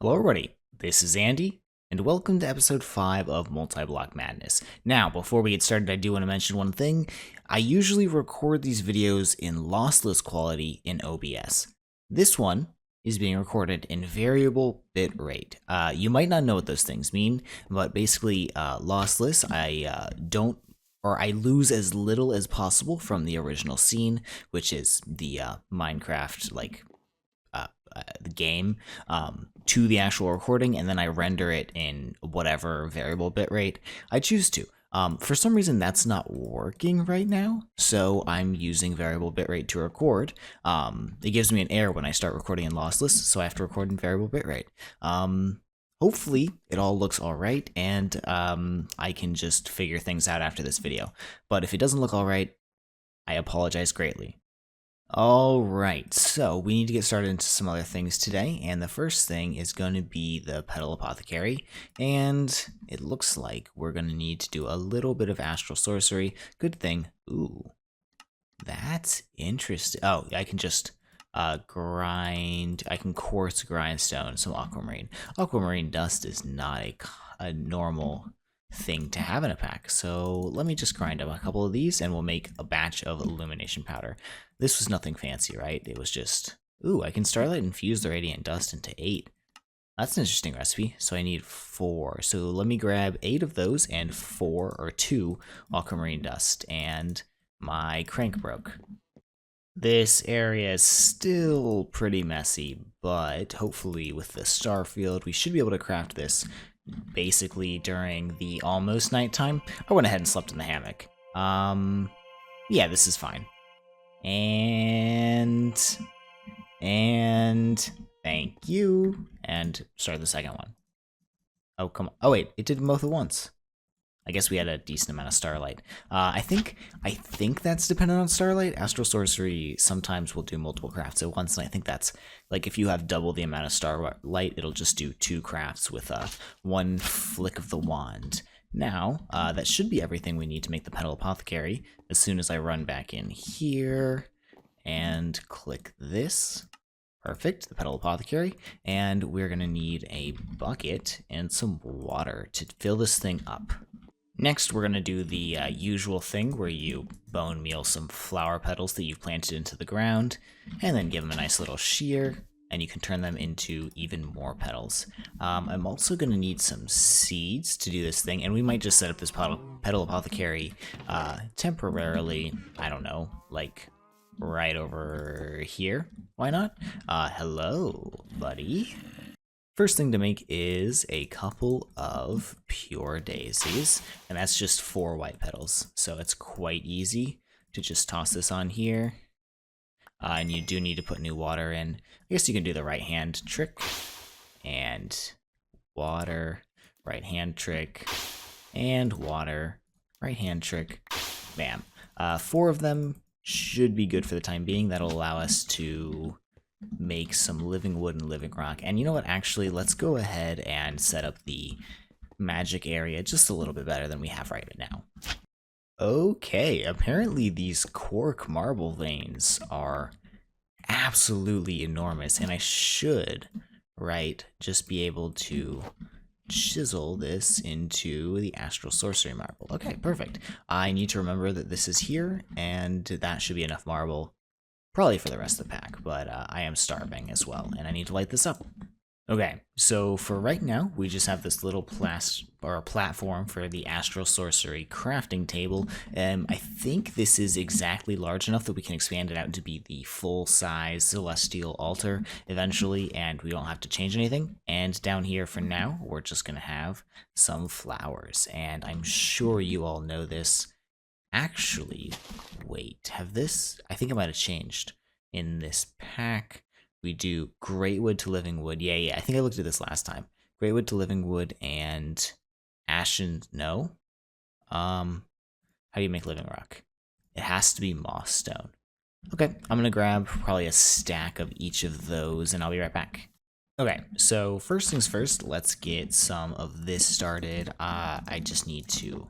Hello everybody, this is Andy, and welcome to episode 5 of Multiblock Madness. Now, before we get started, I do want to mention one thing. I usually record these videos in lossless quality in OBS. This one is being recorded in variable bit rate. You might not know what those things mean, but basically lossless, I lose as little as possible from the original scene, which is the Minecraft, the game, to the actual recording, and then I render it in whatever variable bitrate I choose to. For some reason, that's not working right now, so I'm using variable bitrate to record. It gives me an error when I start recording in lossless, so I have to record in variable bitrate. Hopefully, it all looks alright, and I can just figure things out after this video. But if it doesn't look alright, I apologize greatly. Alright, so we need to get started into some other things today, and the first thing is going to be the Petal Apothecary, and it looks like we're going to need to do a little bit of Astral Sorcery. Good thing. Ooh, that's interesting. Oh, I can just I can quartz grindstone some aquamarine. Aquamarine dust is not a normal thing to have in a pack, so let me just grind up a couple of these and we'll make a batch of illumination powder. This was nothing fancy, right? It was just, ooh, I can starlight infuse the radiant dust into 8. That's an interesting recipe. So I need 4. So let me grab 8 of those and 4 or 2 aquamarine dust, and my crank broke. This area is still pretty messy, but hopefully with the star field we should be able to craft this basically during the almost nighttime. I went ahead and slept in the hammock. Yeah, this is fine. And thank you. And start the second one. Oh, come on. Oh, wait, it did them both at once. I guess we had a decent amount of starlight. I think that's dependent on starlight. Astral Sorcery sometimes will do multiple crafts at once, and I think that's, like, if you have double the amount of starlight, it'll just do 2 crafts with one flick of the wand. Now, that should be everything we need to make the Petal Apothecary. As soon as I run back in here and click this, perfect, the Petal Apothecary, and we're gonna need a bucket and some water to fill this thing up. Next, we're going to do the usual thing where you bone meal some flower petals that you've planted into the ground, and then give them a nice little shear, and you can turn them into even more petals. I'm also going to need some seeds to do this thing, and we might just set up this Petal Apothecary temporarily, I don't know, like right over here. Why not? Hello, buddy. First thing to make is a couple of pure daisies, and that's just 4 white petals, so it's quite easy to just toss this on here. And you do need to put new water in. I guess you can do the right hand trick, and water, right hand trick, and water, right hand trick, bam. 4 of them should be good for the time being. That'll allow us to make some living wood and living rock. And you know what, actually, let's go ahead and set up the magic area just a little bit better than we have right now. Okay, apparently these quark marble veins are absolutely enormous, and I should, right, just be able to chisel this into the Astral Sorcery marble. Okay, perfect. I need to remember that this is here, and that should be enough marble probably for the rest of the pack, but I am starving as well, and I need to light this up. Okay, so for right now, we just have this little platform for the Astral Sorcery crafting table. I think this is exactly large enough that we can expand it out to be the full-size celestial altar eventually, and we don't have to change anything. And down here for now, we're just going to have some flowers, and I'm sure you all know this. Actually, wait, I think it might have changed. In this pack, we do great wood to living wood. Yeah, I think I looked at this last time. Great wood to living wood and ashen, no? How do you make living rock? It has to be moss stone. Okay, I'm gonna grab probably a stack of each of those and I'll be right back. Okay, so first things first, let's get some of this started. I just need to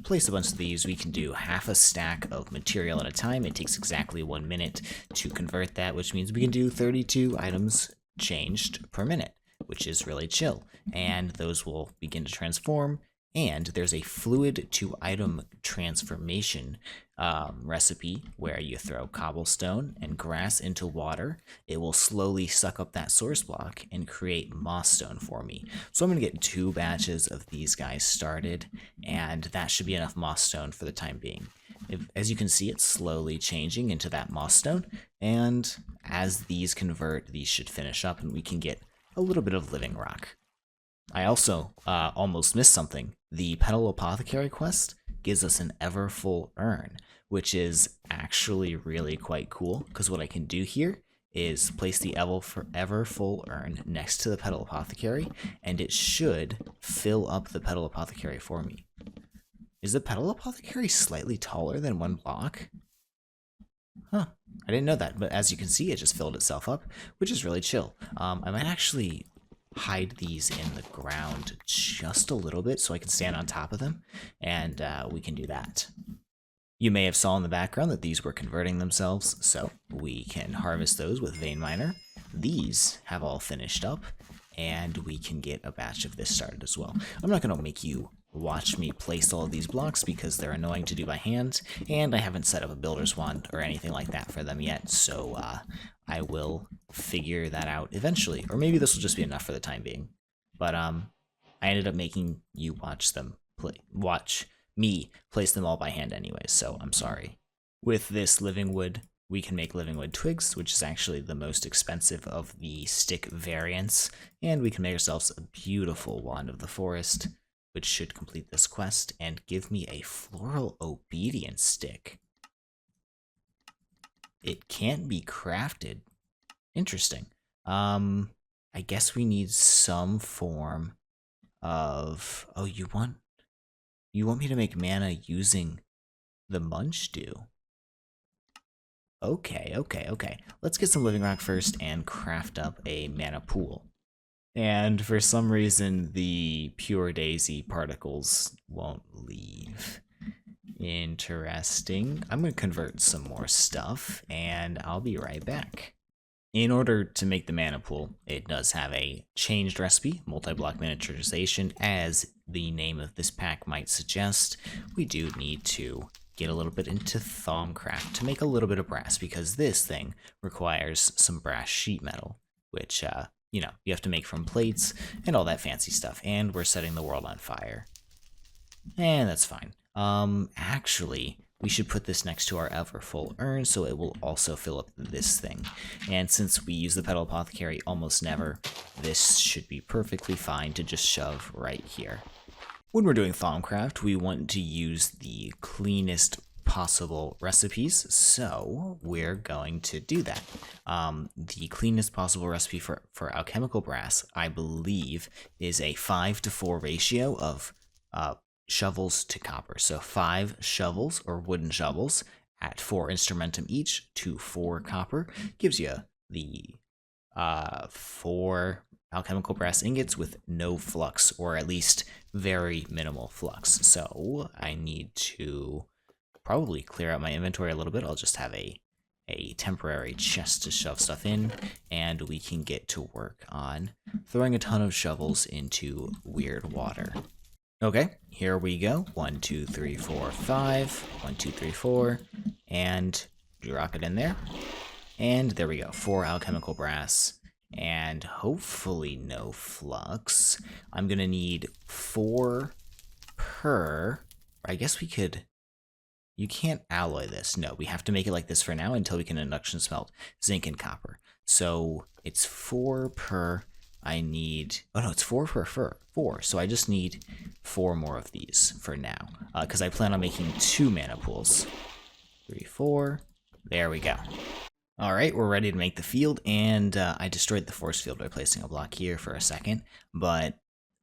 place a bunch of these. We can do half a stack of material at a time. It takes exactly 1 minute to convert that, which means we can do 32 items changed per minute. which is really chill. And those will begin to transform. And there's a fluid to item transformation recipe where you throw cobblestone and grass into water. It will slowly suck up that source block and create moss stone for me. So I'm going to get 2 batches of these guys started, and that should be enough moss stone for the time being. As you can see, it's slowly changing into that moss stone, and as these convert, these should finish up and we can get a little bit of living rock. I also almost missed something. The Petal Apothecary quest gives us an ever full urn, which is actually really quite cool, because what I can do here is place the ever full urn next to the Petal Apothecary, and it should fill up the Petal Apothecary for me. Is the Petal Apothecary slightly taller than 1 block? Huh, I didn't know that, but as you can see, it just filled itself up, which is really chill. I might actually hide these in the ground just a little bit so I can stand on top of them, and we can do that. You may have saw in the background that these were converting themselves, so we can harvest those with Vein Miner. These have all finished up, and we can get a batch of this started as well. I'm not going to make you watch me place all of these blocks because they're annoying to do by hand, and I haven't set up a builder's wand or anything like that for them yet, so I will figure that out eventually, or maybe this will just be enough for the time being. But I ended up making you watch me place them all by hand anyways, so I'm sorry. With this living wood, we can make living wood twigs, which is actually the most expensive of the stick variants, and we can make ourselves a beautiful wand of the forest, which should complete this quest and give me a floral obedience stick. It can't be crafted. Interesting. I guess we need some form of... Oh, you want me to make mana using the munch dew? Okay. Let's get some living rock first and craft up a mana pool. And for some reason, the pure daisy particles won't leave. Interesting. I'm going to convert some more stuff, and I'll be right back. In order to make the mana pool, it does have a changed recipe, multi-block miniaturization, as the name of this pack might suggest. We do need to get a little bit into Thaumcraft to make a little bit of brass, because this thing requires some brass sheet metal, which, you know, you have to make from plates and all that fancy stuff, and we're setting the world on fire. And that's fine. Actually, we should put this next to our ever full urn so it will also fill up this thing. And since we use the Petal Apothecary almost never, this should be perfectly fine to just shove right here. When we're doing Thaumcraft, we want to use the cleanest possible recipes, so we're going to do that. The cleanest possible recipe for alchemical brass, I believe, is a 5-to-4 ratio of shovels to copper. So 5 shovels or wooden shovels at 4 instrumentum each to 4 copper gives you the 4 alchemical brass ingots with no flux, or at least very minimal flux. So I need to probably clear out my inventory a little bit. I'll just have a temporary chest to shove stuff in, and we can get to work on throwing a ton of shovels into weird water. Okay, here we go. 1, 2, 3, 4, 5. 1, 2, 3, 4. And drop it in there. And there we go. 4 alchemical brass. And hopefully no flux. I'm gonna need 4 per... I guess we could... You can't alloy this. No, we have to make it like this for now until we can induction smelt zinc and copper. So it's 4 per... I need... Oh no, it's 4 per 4. So I just need 4 more of these for now. Because I plan on making 2 mana pools. 3, 4. There we go. Alright, we're ready to make the field, and I destroyed the force field by placing a block here for a second, but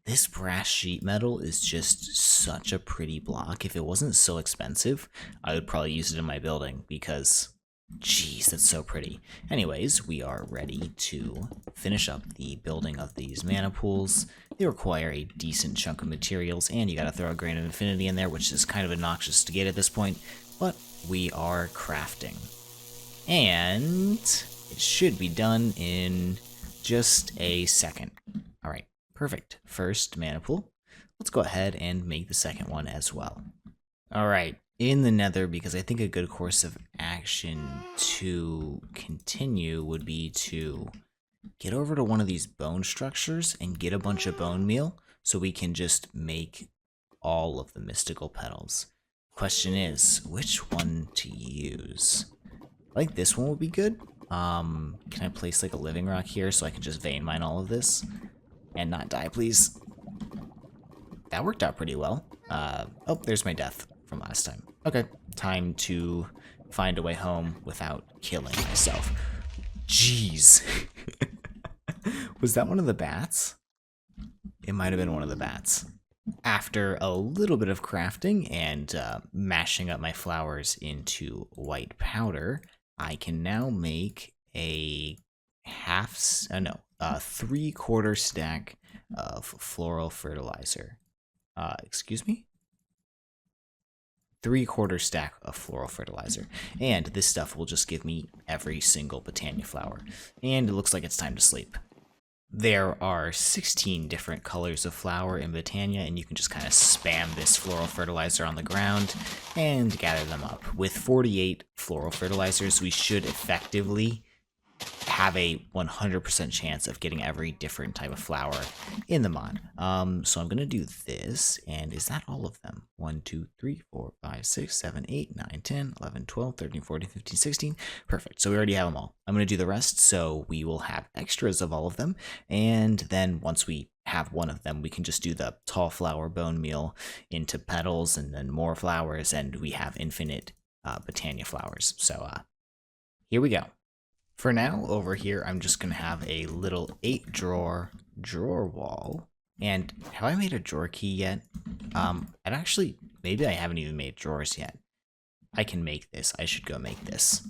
this brass sheet metal is just such a pretty block. If it wasn't so expensive, I would probably use it in my building, because, jeez, that's so pretty. Anyways, we are ready to finish up the building of these mana pools. They require a decent chunk of materials, and you gotta throw a Grain of Infinity in there, which is kind of obnoxious to get at this point, but we are crafting. And it should be done in just a second. Perfect. First mana pool. Let's go ahead and make the second one as well. Alright, in the nether, because I think a good course of action to continue would be to get over to one of these bone structures and get a bunch of bone meal so we can just make all of the mystical petals. Question is, which one to use? I think this one would be good. Can I place like a living rock here so I can just vein mine all of this and not die, please? That worked out pretty well. Oh, there's my death from last time. Okay, time to find a way home without killing myself. Jeez. Was that one of the bats? It might have been one of the bats. After a little bit of crafting and mashing up my flowers into white powder, I can now make a 3/4 stack of floral fertilizer. Excuse me? 3/4 stack of floral fertilizer. And this stuff will just give me every single Botania flower. And it looks like it's time to sleep. There are 16 different colors of flower in Botania, and you can just kind of spam this floral fertilizer on the ground and gather them up. With 48 floral fertilizers, we should effectively have a 100% chance of getting every different type of flower in the mod. So I'm going to do this, and is that all of them? 1, 2, 3, 4, 5, 6, 7, 8, 9, 10, 11, 12, 13, 14, 15, 16. Perfect. So we already have them all. I'm going to do the rest, so we will have extras of all of them, and then once we have one of them, we can just do the tall flower bone meal into petals, and then more flowers, and we have infinite Botania flowers. So here we go. For now, over here, I'm just going to have a little 8-drawer wall. And have I made a drawer key yet? Maybe I haven't even made drawers yet. I can make this. I should go make this.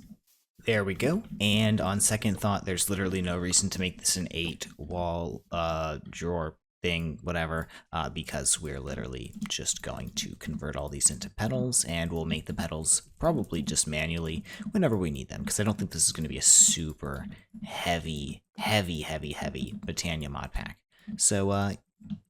There we go. And on second thought, there's literally no reason to make this an 8-wall drawer thing, whatever, because we're literally just going to convert all these into petals, and we'll make the petals probably just manually whenever we need them, because I don't think this is going to be a super heavy Botania mod pack. So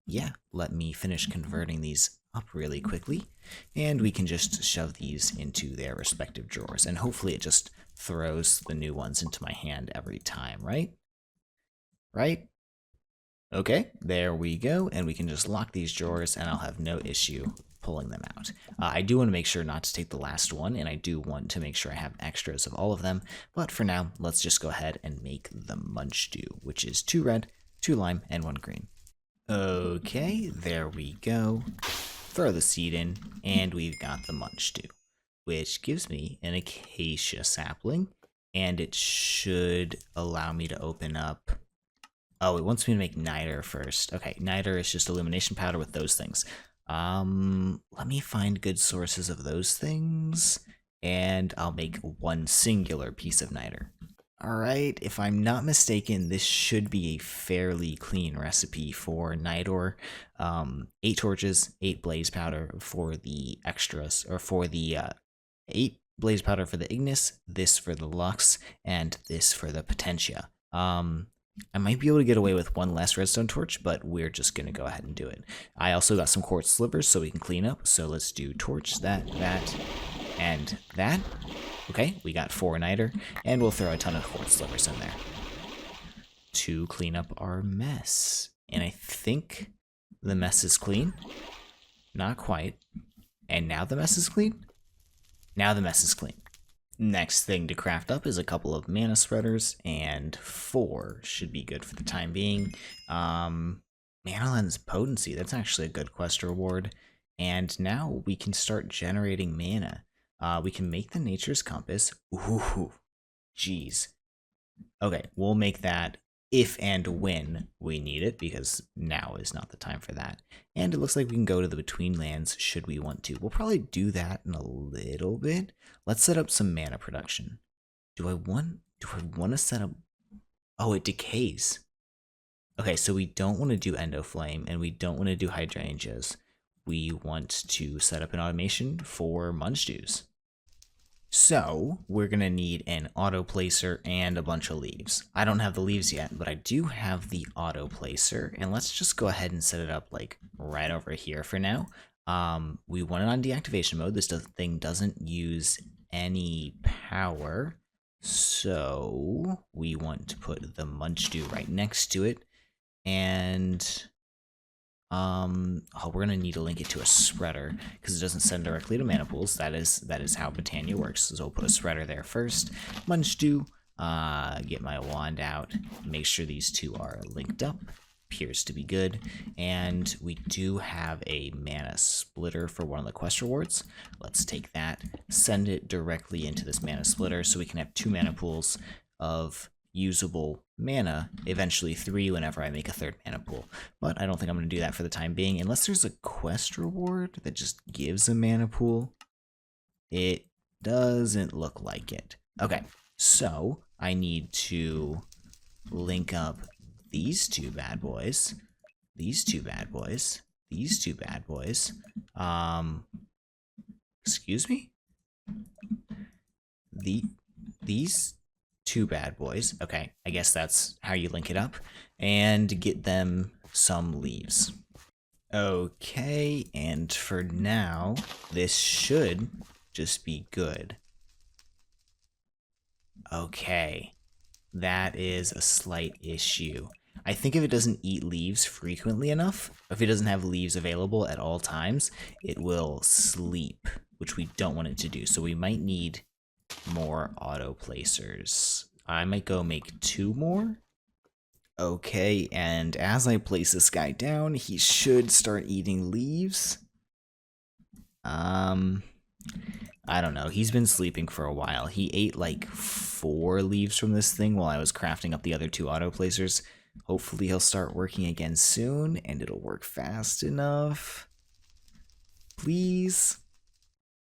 yeah, let me finish converting these up really quickly, and we can just shove these into their respective drawers, and hopefully it just throws the new ones into my hand every time, right? Okay, there we go, and we can just lock these drawers, and I'll have no issue pulling them out. I do want to make sure not to take the last one, and I do want to make sure I have extras of all of them, but for now, let's just go ahead and make the munch dew, which is 2 red, 2 lime, and 1 green. Okay, there we go. Throw the seed in, and we've got the munch dew, which gives me an acacia sapling, and it should allow me to open up. Oh, it wants me to make niter first. Okay, niter is just illumination powder with those things. Let me find good sources of those things, and I'll make 1 singular piece of niter. Alright, if I'm not mistaken, this should be a fairly clean recipe for niter. 8 torches, 8 blaze powder for the extras, or for the 8 blaze powder for the ignis, this for the lux, and this for the potentia. I might be able to get away with 1 less redstone torch, but we're just going to go ahead and do it. I also got some quartz slivers so we can clean up, so let's do torch, that, and that. Okay, we got 4 niter, and we'll throw a ton of quartz slivers in there to clean up our mess. And I think the mess is clean. Not quite. And now the mess is clean? Now the mess is clean. Next thing to craft up is a couple of mana spreaders, and 4 should be good for the time being. Mana lens potency, that's actually a good quest reward. And now we can start generating mana. We can make the nature's compass. Ooh, jeez. Okay, we'll make that if and when we need it, because now is not the time for that. And it looks like we can go to the between lands should we want to. We'll probably do that in a little bit. Let's set up some mana production. Do I want to set up? Oh, it decays. Okay, so we don't want to do endoflame, and we don't want to do hydrangeas. We want to set up an automation for munch dews. So we're gonna need an auto placer and a bunch of leaves. I don't have the leaves yet, but I do have the auto placer, and let's just go ahead and set it up like right over here for now. We want it on deactivation mode. This thing doesn't use any power, so we want to put the munch dew right next to it, and we're gonna need to link it to a spreader because it doesn't send directly to mana pools. That is how Botania works. So we'll put a spreader there first. Munch dew. Get my wand out. Make sure these two are linked up. Appears to be good. And we do have a mana splitter for one of the quest rewards. Let's take that, send it directly into this mana splitter so we can have 2 mana pools of usable mana, eventually 3 whenever I make a 3rd mana pool. But I don't think I'm going to do that for the time being, unless there's a quest reward that just gives a mana pool. It doesn't look like it. Okay, so I need to link up these 2 bad boys, these 2 bad boys, these 2 bad boys. Excuse me? These 2 bad boys. Okay, I guess that's how you link it up. And get them some leaves. Okay, and for now, this should just be good. Okay, that is a slight issue. I think if it doesn't eat leaves frequently enough, if it doesn't have leaves available at all times, it will sleep, which we don't want it to do. So we might need more auto placers. I might go make 2 more. Okay, and as I place this guy down, he should start eating leaves. I don't know. He's been sleeping for a while. He ate like 4 leaves from this thing while I was crafting up the other 2 auto placers. Hopefully he'll start working again soon, and it'll work fast enough. Please.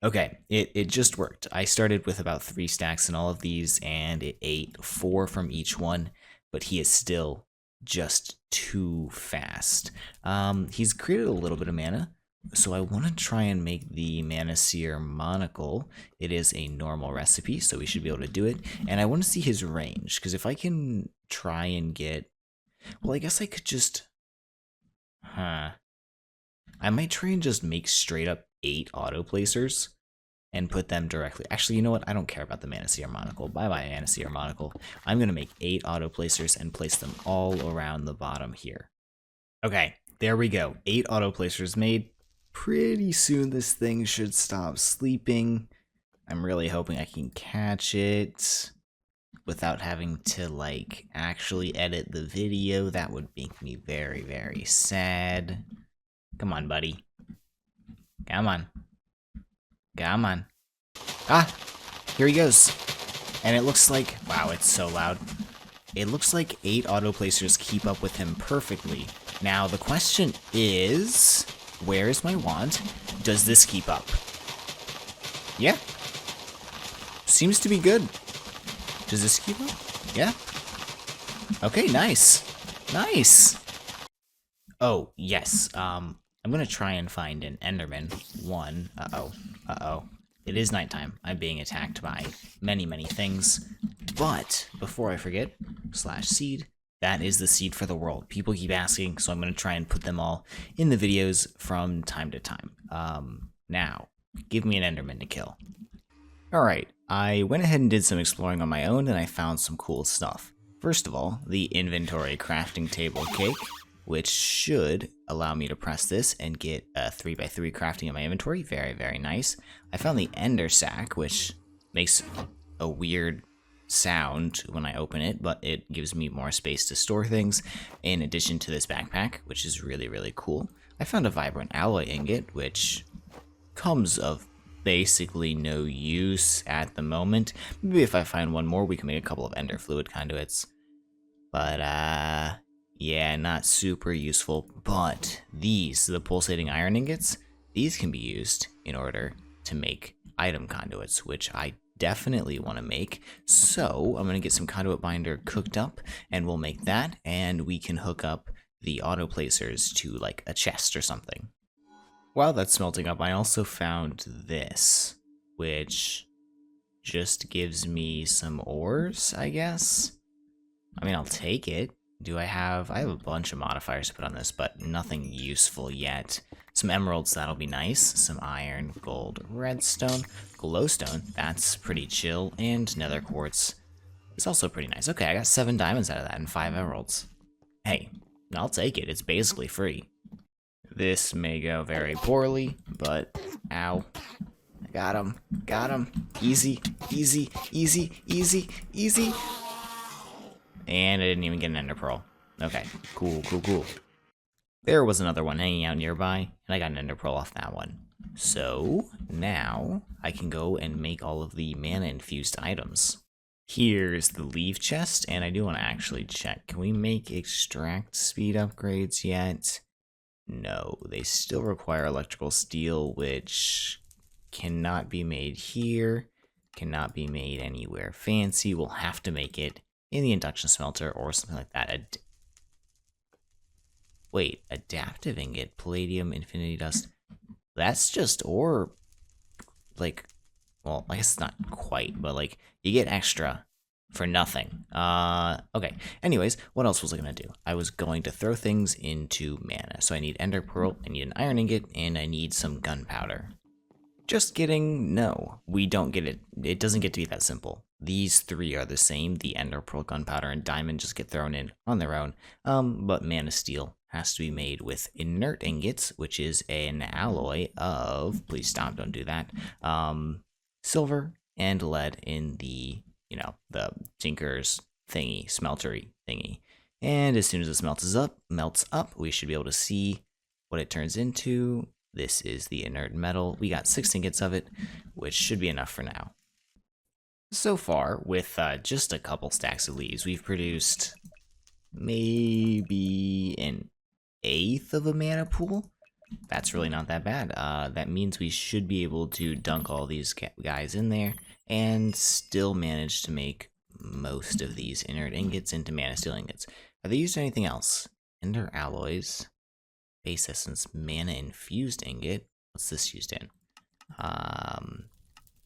Okay, it just worked. I started with about 3 stacks in all of these, and it ate 4 from each one, but he is still just too fast. He's created a little bit of mana, so I want to try and make the Mana Seer Monocle. It is a normal recipe, so we should be able to do it. And I want to see his range, because if I can try and get... Well, I guess I could just... I might try and just make straight up 8 auto placers and put them directly. Actually, you know what? I don't care about the Mana Seer Monocle. Bye-bye, Mana Seer Monocle. I'm going to make 8 auto placers and place them all around the bottom here. Okay, there we go. 8 auto placers made. Pretty soon this thing should stop sleeping. I'm really hoping I can catch it without having to, like, actually edit the video. That would make me very, very sad. Come on, buddy. Come on. Come on. Ah! Here he goes. And it looks like... Wow, it's so loud. It looks like 8 auto placers keep up with him perfectly. Now, the question is... Where is my wand? Does this keep up? Yeah. Seems to be good. Does this keep up? Yeah. Okay, nice. Nice. Oh, yes. I'm gonna try and find an Enderman. One. Uh-oh. Uh-oh. It is nighttime. I'm being attacked by many, many things. But, before I forget, /seed. That is the seed for the world. People keep asking, so I'm going to try and put them all in the videos from time to time. Now, give me an Enderman to kill. Alright, I went ahead and did some exploring on my own, and I found some cool stuff. First of all, the inventory crafting table cake, which should allow me to press this and get a 3x3 crafting in my inventory. Very, very nice. I found the ender sack, which makes a weird sound when I open it, but it gives me more space to store things, in addition to this backpack, which is really, really cool. I found a vibrant alloy ingot, which comes of basically no use at the moment. Maybe if I find one more, we can make a couple of ender fluid conduits. But, yeah, not super useful. But these, the pulsating iron ingots, these can be used in order to make item conduits, which I definitely want to make. So I'm going to get some conduit binder cooked up, and we'll make that, and we can hook up the auto placers to like a chest or something. While that's smelting up, I also found this, which just gives me some ores, I guess. I mean, I'll take it. I have a bunch of modifiers to put on this, but nothing useful yet. Some emeralds, that'll be nice. Some iron, gold, redstone, glowstone, that's pretty chill. And nether quartz is also pretty nice. Okay, I got 7 diamonds out of that and 5 emeralds. Hey, I'll take it. It's basically free. This may go very poorly, but ow. Got him. Got him. Easy, easy, easy, easy, easy. And I didn't even get an ender pearl. Okay, cool, cool, cool. There was another one hanging out nearby, and I got an ender pearl off that one. So now I can go and make all of the mana infused items. Here's the leaf chest, and I do want to actually check. Can we make extract speed upgrades yet? No, they still require electrical steel, which cannot be made here, cannot be made anywhere fancy. We'll have to make it in the induction smelter or something like that. Wait, adaptive ingot, palladium, infinity dust. That's just ore, like, well, I guess it's not quite, but like, you get extra for nothing. Okay. Anyways, what else was I gonna do? I was going to throw things into mana. So I need ender pearl, I need an iron ingot, and I need some gunpowder. Just kidding, no. We don't get it. It doesn't get to be that simple. These 3 are the same. The ender pearl, gunpowder, and diamond just get thrown in on their own. But mana steel has to be made with inert ingots, which is an alloy of, please stop, don't do that, silver and lead in the, you know, the tinker's thingy, smeltery thingy. And as soon as it melts up, we should be able to see what it turns into. This is the inert metal. We got 6 ingots of it, which should be enough for now. So far, with just a couple stacks of leaves, we've produced maybe an 1/8 of a mana pool. That's really not that bad. That means we should be able to dunk all these guys in there and still manage to make most of these inert ingots into mana steel ingots. Are they used in anything else? Ender alloys, base essence, mana infused ingot. What's this used in?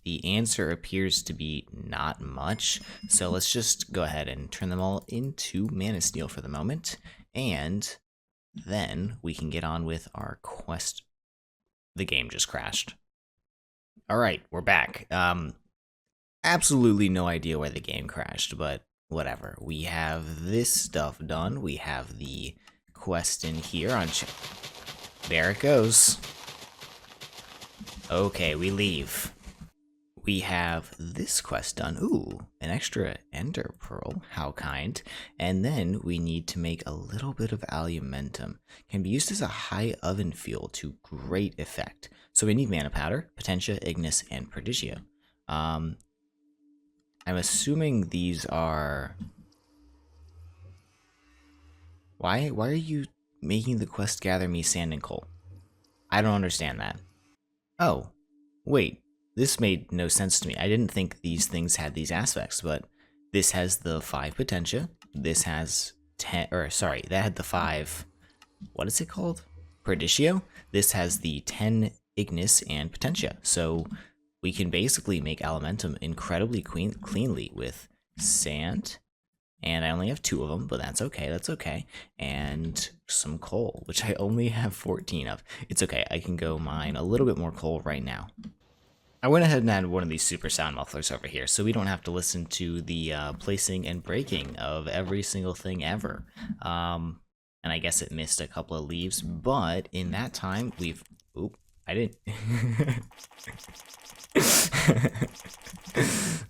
The answer appears to be not much, so let's just go ahead and turn them all into mana steel for the moment, and then we can get on with our quest. The game just crashed. Alright, we're back. Absolutely no idea why the game crashed, but whatever. We have this stuff done. We have the quest in here on there it goes. Okay, we leave. We have this quest done. Ooh, an extra ender pearl. How kind. And then we need to make a little bit of alumentum. Can be used as a high oven fuel to great effect. So we need mana powder, potentia, ignis, and prodigio. I'm assuming these are... Why are you making the quest gather me sand and coal? I don't understand that. Oh, wait. This made no sense to me. I didn't think these things had these aspects, but this has the 5 potentia. This has 10, or sorry, that had the 5, what is it called? Prodigio. This has the 10 ignis and potentia. So we can basically make alumentum incredibly cleanly with sand, and I only have 2 of them, but that's okay, and some coal, which I only have 14 of. It's okay, I can go mine a little bit more coal right now. I went ahead and added one of these super sound mufflers over here, so we don't have to listen to the placing and breaking of every single thing ever. And I guess it missed a couple of leaves, but in that time, we've... Oop, I didn't...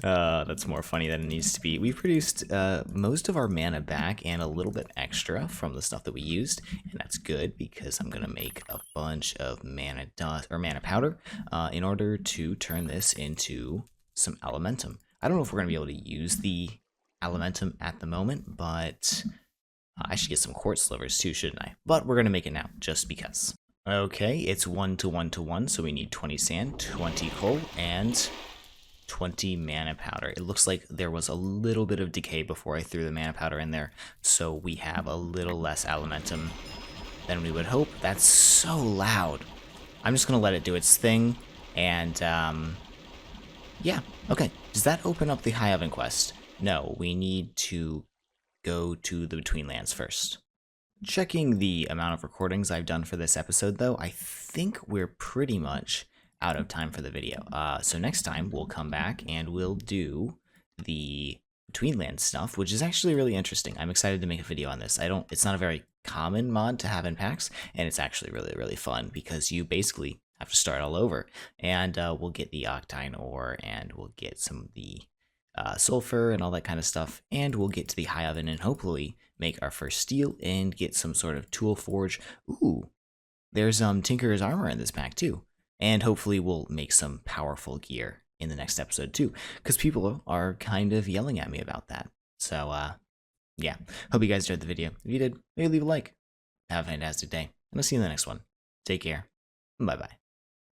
That's more funny than it needs to be. We produced most of our mana back and a little bit extra from the stuff that we used, and that's good because I'm gonna make a bunch of mana dust or mana powder in order to turn this into some alumentum. I don't know if we're gonna be able to use the alumentum at the moment, but I should get some quartz slivers too, shouldn't I? But we're gonna make it now just because. Okay, it's 1 to 1 to 1, so we need 20 sand, 20 coal, and 20 mana powder. It looks like there was a little bit of decay before I threw the mana powder in there, so we have a little less alumentum than we would hope. That's so loud. I'm just gonna let it do its thing, and Yeah, okay. Does that open up the High Oven quest? No, we need to go to the Between Lands first. Checking the amount of recordings I've done for this episode, though, I think we're pretty much out of time for the video. So next time we'll come back and we'll do the Between Lands stuff, which is actually really interesting. I'm excited to make a video on this. It's not a very common mod to have in packs, and it's actually really, really fun because you basically have to start all over. And we'll get the Octine ore, and we'll get some of the sulfur and all that kind of stuff, and we'll get to the High Oven and hopefully make our first steel and get some sort of tool forge. Ooh, there's Tinker's armor in this pack too, and hopefully we'll make some powerful gear in the next episode too, because people are kind of yelling at me about that. So yeah, hope you guys enjoyed the video. If you did, maybe leave a like. Have a fantastic day, and I'll see you in the next one. Take care. Bye bye.